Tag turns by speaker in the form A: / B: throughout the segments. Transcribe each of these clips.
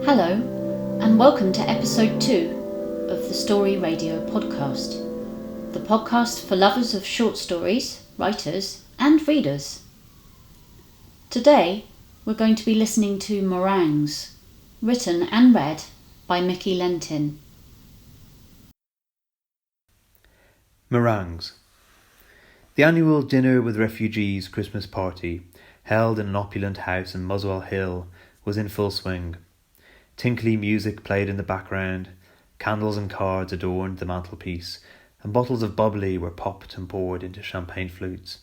A: Hello, and welcome to episode 2 of the Story Radio podcast, the podcast for lovers of short stories, writers, and readers. Today, we're going to be listening to Meringues, written and read by Miki Lentin.
B: Meringues. The annual Dinner with Refugees Christmas party, held in an opulent house in Muswell Hill, was in full swing. Tinkly music played in the background, candles and cards adorned the mantelpiece, and bottles of bubbly were popped and poured into champagne flutes.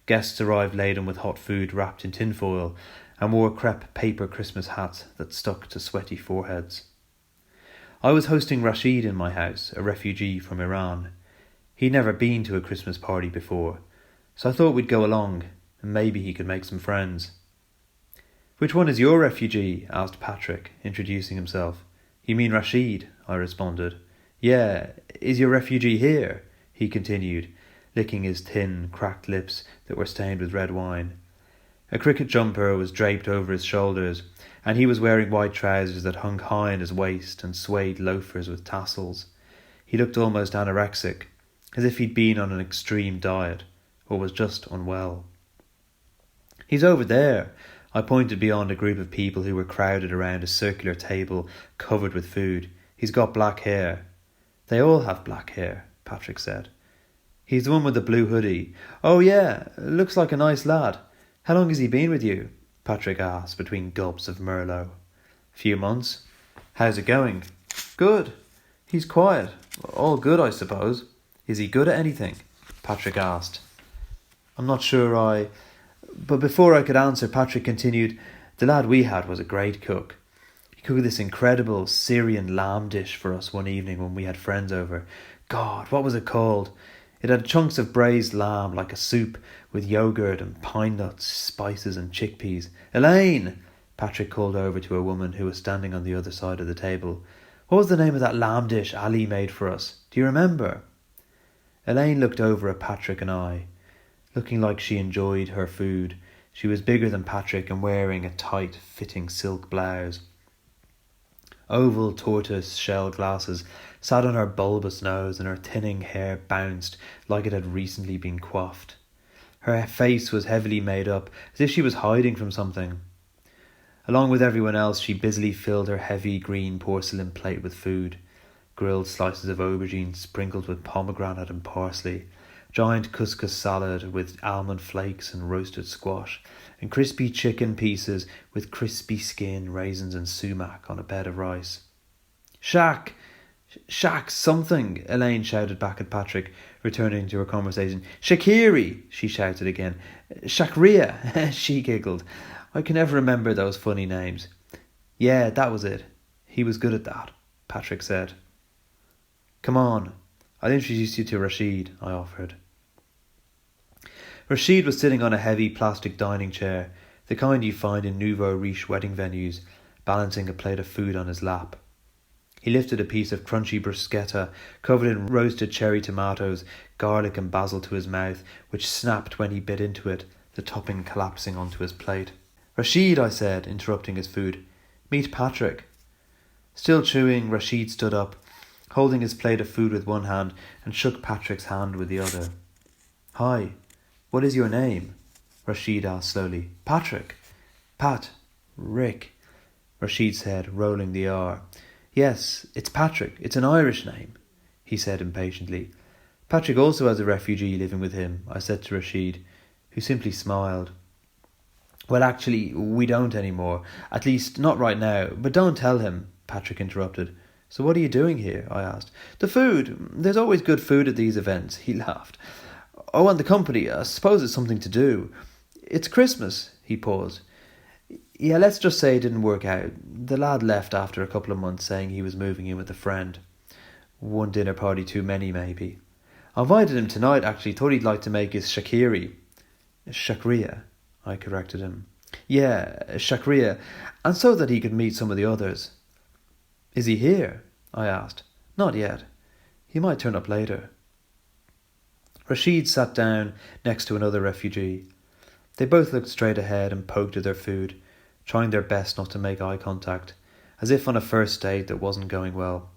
B: Guests arrived laden with hot food wrapped in tinfoil and wore crepe paper Christmas hats that stuck to sweaty foreheads. I was hosting Rashid in my house, a refugee from Iran. He'd never been to a Christmas party before, so I thought we'd go along and maybe he could make some friends. "Which one is your refugee?" asked Patrick, introducing himself. "You mean Rashid," I responded. "Yeah, is your refugee here?" he continued, licking his thin, cracked lips that were stained with red wine. A cricket jumper was draped over his shoulders, and he was wearing white trousers that hung high on his waist and suede loafers with tassels. He looked almost anorexic, as if he'd been on an extreme diet, or was just unwell. "He's over there." I pointed beyond a group of people who were crowded around a circular table covered with food. "He's got black hair." "They all have black hair," Patrick said. "He's the one with the blue hoodie." "Oh yeah, looks like a nice lad. How long has he been with you?" Patrick asked between gulps of Merlot. "Few months." "How's it going?" "Good. He's quiet. All good, I suppose." "Is he good at anything?" Patrick asked. "I'm not sure But before I could answer, Patrick continued, "The lad we had was a great cook. He cooked this incredible Syrian lamb dish for us one evening when we had friends over. God, what was it called? It had chunks of braised lamb like a soup with yogurt and pine nuts, spices and chickpeas. Elaine!" Patrick called over to a woman who was standing on the other side of the table. "What was the name of that lamb dish Ali made for us? Do you remember?" Elaine looked over at Patrick and I. Looking like she enjoyed her food, she was bigger than Patrick and wearing a tight-fitting silk blouse. Oval tortoise-shell glasses sat on her bulbous nose and her thinning hair bounced like it had recently been coiffed. Her face was heavily made up, as if she was hiding from something. Along with everyone else, she busily filled her heavy green porcelain plate with food. Grilled slices of aubergine sprinkled with pomegranate and parsley, giant couscous salad with almond flakes and roasted squash, and crispy chicken pieces with crispy skin, raisins and sumac on a bed of rice. Shaq something," Elaine shouted back at Patrick, returning to her conversation. "Shakiri," she shouted again. "Shakria," she giggled. "I can never remember those funny names." "Yeah, that was it. He was good at that," Patrick said. "Come on, I'll introduce you to Rashid," I offered. Rashid was sitting on a heavy plastic dining chair, the kind you find in nouveau riche wedding venues, balancing a plate of food on his lap. He lifted a piece of crunchy bruschetta covered in roasted cherry tomatoes, garlic and basil to his mouth, which snapped when he bit into it, the topping collapsing onto his plate. "Rashid," I said, interrupting his food. "Meet Patrick." Still chewing, Rashid stood up, holding his plate of food with one hand, and shook Patrick's hand with the other. "Hi, what is your name?" Rashid asked slowly. "Patrick." Rick, Rashid said, rolling the R. "Yes, it's Patrick. It's an Irish name," he said impatiently. "Patrick also has a refugee living with him," I said to Rashid, who simply smiled. "Well, actually, we don't anymore. At least, not right now. But don't tell him," Patrick interrupted. "So what are you doing here?" I asked. "The food. There's always good food at these events," he laughed. "Oh, and the company. I suppose it's something to do. It's Christmas," he paused. "Yeah, let's just say it didn't work out. The lad left after a couple of months, saying he was moving in with a friend. One dinner party too many, maybe. I invited him tonight, actually. Thought he'd like to make his shakiri." "Shakria," I corrected him. "Yeah, shakria. And so that he could meet some of the others." "Is he here?" I asked. "Not yet. He might turn up later." Rashid sat down next to another refugee. They both looked straight ahead and poked at their food, trying their best not to make eye contact, as if on a first date that wasn't going well.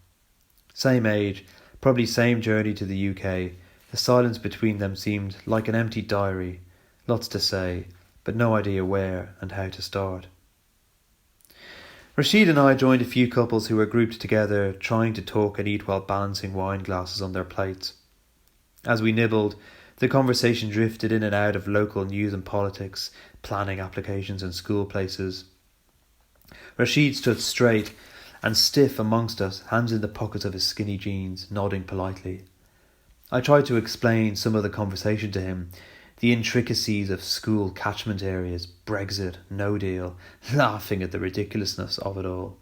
B: Same age, probably same journey to the UK. The silence between them seemed like an empty diary, lots to say, but no idea where and how to start. Rashid and I joined a few couples who were grouped together, trying to talk and eat while balancing wine glasses on their plates. As we nibbled, the conversation drifted in and out of local news and politics, planning applications and school places. Rashid stood straight and stiff amongst us, hands in the pockets of his skinny jeans, nodding politely. I tried to explain some of the conversation to him, the intricacies of school catchment areas, Brexit, no deal, laughing at the ridiculousness of it all.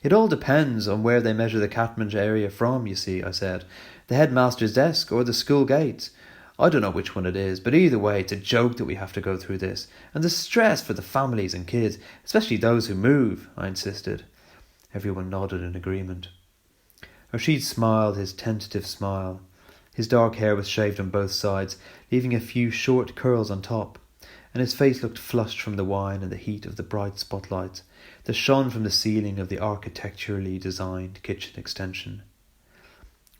B: It all depends on where they measure the catchment area from, you see, I said. The headmaster's desk or the school gates. I don't know which one it is, but either way it's a joke that we have to go through this. And the stress for the families and kids, especially those who move, I insisted. Everyone nodded in agreement. Rashid smiled his tentative smile. His dark hair was shaved on both sides, leaving a few short curls on top, and his face looked flushed from the wine and the heat of the bright spotlights that shone from the ceiling of the architecturally designed kitchen extension.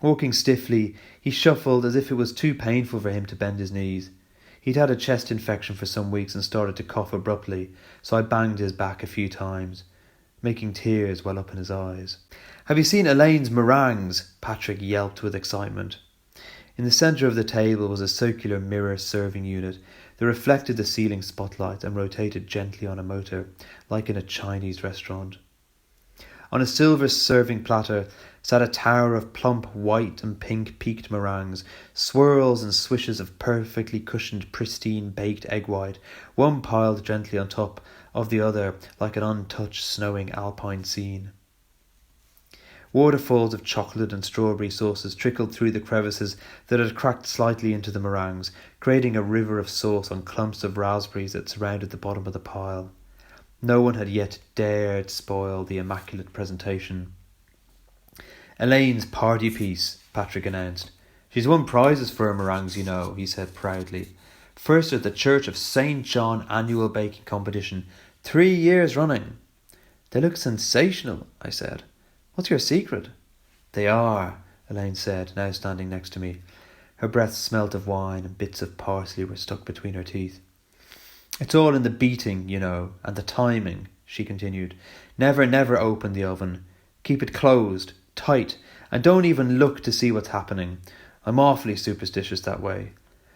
B: Walking stiffly, he shuffled as if it was too painful for him to bend his knees. He'd had a chest infection for some weeks and started to cough abruptly, so I banged his back a few times, making tears well up in his eyes. "Have you seen Elaine's meringues?" Patrick yelped with excitement. In the centre of the table was a circular mirror serving unit that reflected the ceiling spotlight and rotated gently on a motor, like in a Chinese restaurant. On a silver serving platter sat a tower of plump white and pink peaked meringues, swirls and swishes of perfectly cushioned pristine baked egg white, one piled gently on top of the other like an untouched snowing alpine scene. Waterfalls of chocolate and strawberry sauces trickled through the crevices that had cracked slightly into the meringues, creating a river of sauce on clumps of raspberries that surrounded the bottom of the pile. No one had yet dared spoil the immaculate presentation. "Elaine's party piece," Patrick announced. "She's won prizes for her meringues, you know," he said proudly. "First at the Church of St. John annual baking competition, 3 years running." "They look sensational," I said. "What's your secret?" "They are," Elaine said, now standing next to me. Her breath smelt of wine and bits of parsley were stuck between her teeth. "It's all in the beating, you know, and the timing," she continued. Never open the oven. Keep it closed, tight, and don't even look to see what's happening. I'm awfully superstitious that way.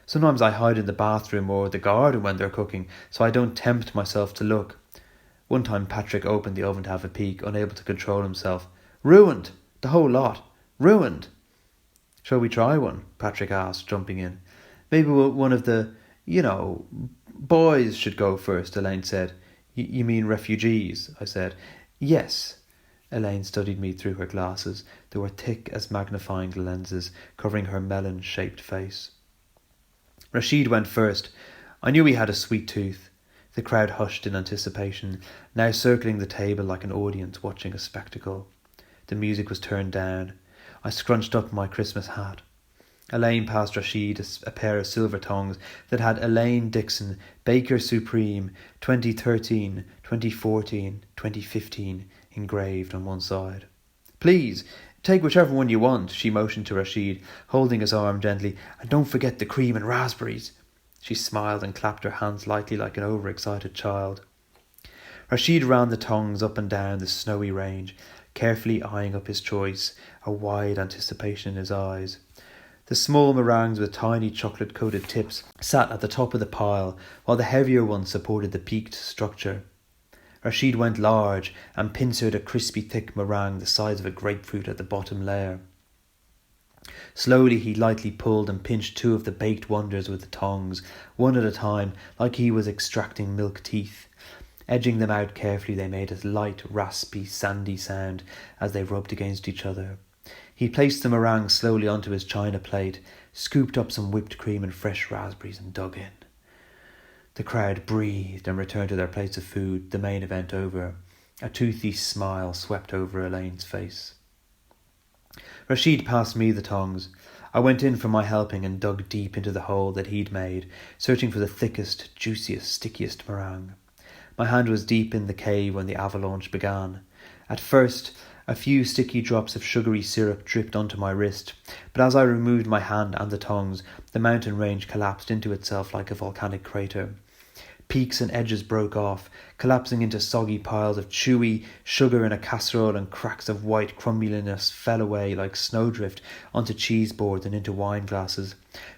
B: Sometimes I hide in the bathroom or the garden when they're cooking, so I don't tempt myself to look. One time Patrick opened the oven to have a peek, unable to control himself. "Ruined! The whole lot! Ruined!" "Shall we try one?" Patrick asked, jumping in. "Maybe one of the, boys should go first," Elaine said. You mean refugees?" I said. "Yes." Elaine studied me through her glasses. They were thick as magnifying lenses, covering her melon-shaped face. Rashid went first. I knew he had a sweet tooth. The crowd hushed in anticipation, now circling the table like an audience watching a spectacle. The music was turned down. I scrunched up my Christmas hat. Elaine passed Rashid a pair of silver tongs that had Elaine Dixon, Baker Supreme, 2013, 2014, 2015 engraved on one side. "Please, take whichever one you want," she motioned to Rashid, holding his arm gently. "And don't forget the cream and raspberries." She smiled and clapped her hands lightly like an overexcited child. Rashid ran the tongs up and down the snowy range, carefully eyeing up his choice, a wide anticipation in his eyes. The small meringues with tiny chocolate-coated tips sat at the top of the pile, while the heavier ones supported the peaked structure. Rashid went large and pincered a crispy thick meringue the size of a grapefruit at the bottom layer. Slowly he lightly pulled and pinched 2 of the baked wonders with the tongs, one at a time, like he was extracting milk teeth. Edging them out carefully, they made a light, raspy, sandy sound as they rubbed against each other. He placed the meringue slowly onto his china plate, scooped up some whipped cream and fresh raspberries and dug in. The crowd breathed and returned to their plates of food, the main event over. A toothy smile swept over Elaine's face. Rashid passed me the tongs. I went in for my helping and dug deep into the hole that he'd made, searching for the thickest, juiciest, stickiest meringue. My hand was deep in the cave when the avalanche began. At first, a few sticky drops of sugary syrup dripped onto my wrist, but as I removed my hand and the tongs, the mountain range collapsed into itself like a volcanic crater. Peaks and edges broke off, collapsing into soggy piles of chewy sugar in a casserole, and cracks of white crumbliness fell away like snowdrift onto cheese boards and into wine glasses.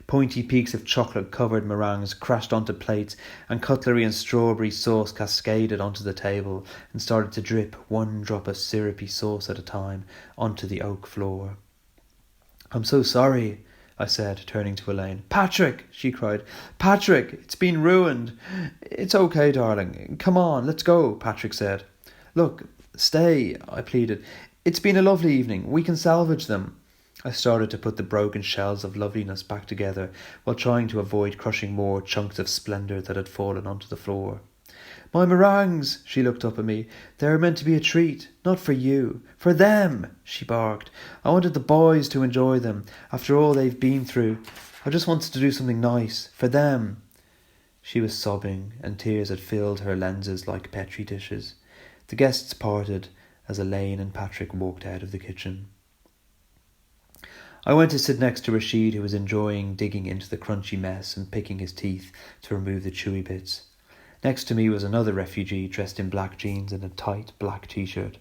B: Pointy peaks of chocolate-covered meringues crashed onto plates, and cutlery and strawberry sauce cascaded onto the table and started to drip one drop of syrupy sauce at a time onto the oak floor. "I'm so sorry," I said, turning to Elaine. "Patrick!" she cried. "Patrick, it's been ruined." "It's okay, darling. Come on, let's go," Patrick said. "Look, stay," I pleaded. "It's been a lovely evening. We can salvage them." I started to put the broken shells of loveliness back together while trying to avoid crushing more chunks of splendour that had fallen onto the floor. "My meringues!" She looked up at me. "They were meant to be a treat, not for you. For them!" she barked. "I wanted the boys to enjoy them, after all they've been through. I just wanted to do something nice, for them." She was sobbing, and tears had filled her lenses like petri dishes. The guests parted as Elaine and Patrick walked out of the kitchen. I went to sit next to Rashid, who was enjoying digging into the crunchy mess and picking his teeth to remove the chewy bits. Next to me was another refugee dressed in black jeans and a tight black t-shirt.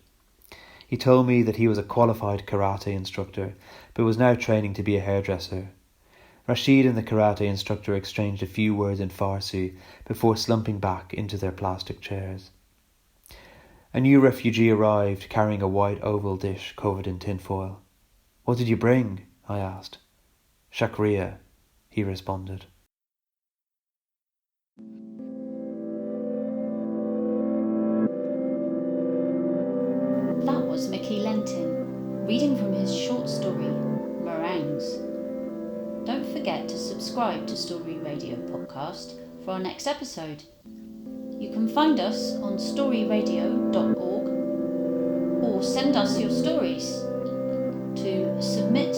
B: He told me that he was a qualified karate instructor, but was now training to be a hairdresser. Rashid and the karate instructor exchanged a few words in Farsi before slumping back into their plastic chairs. A new refugee arrived, carrying a white oval dish covered in tinfoil. "What did you bring?" I asked. "Shakriya," he responded.
A: That was Miki Lentin, reading from his short story, Meringues. Don't forget to subscribe to Story Radio Podcast for our next episode. You can find us on storyradio.org or send us your stories to submit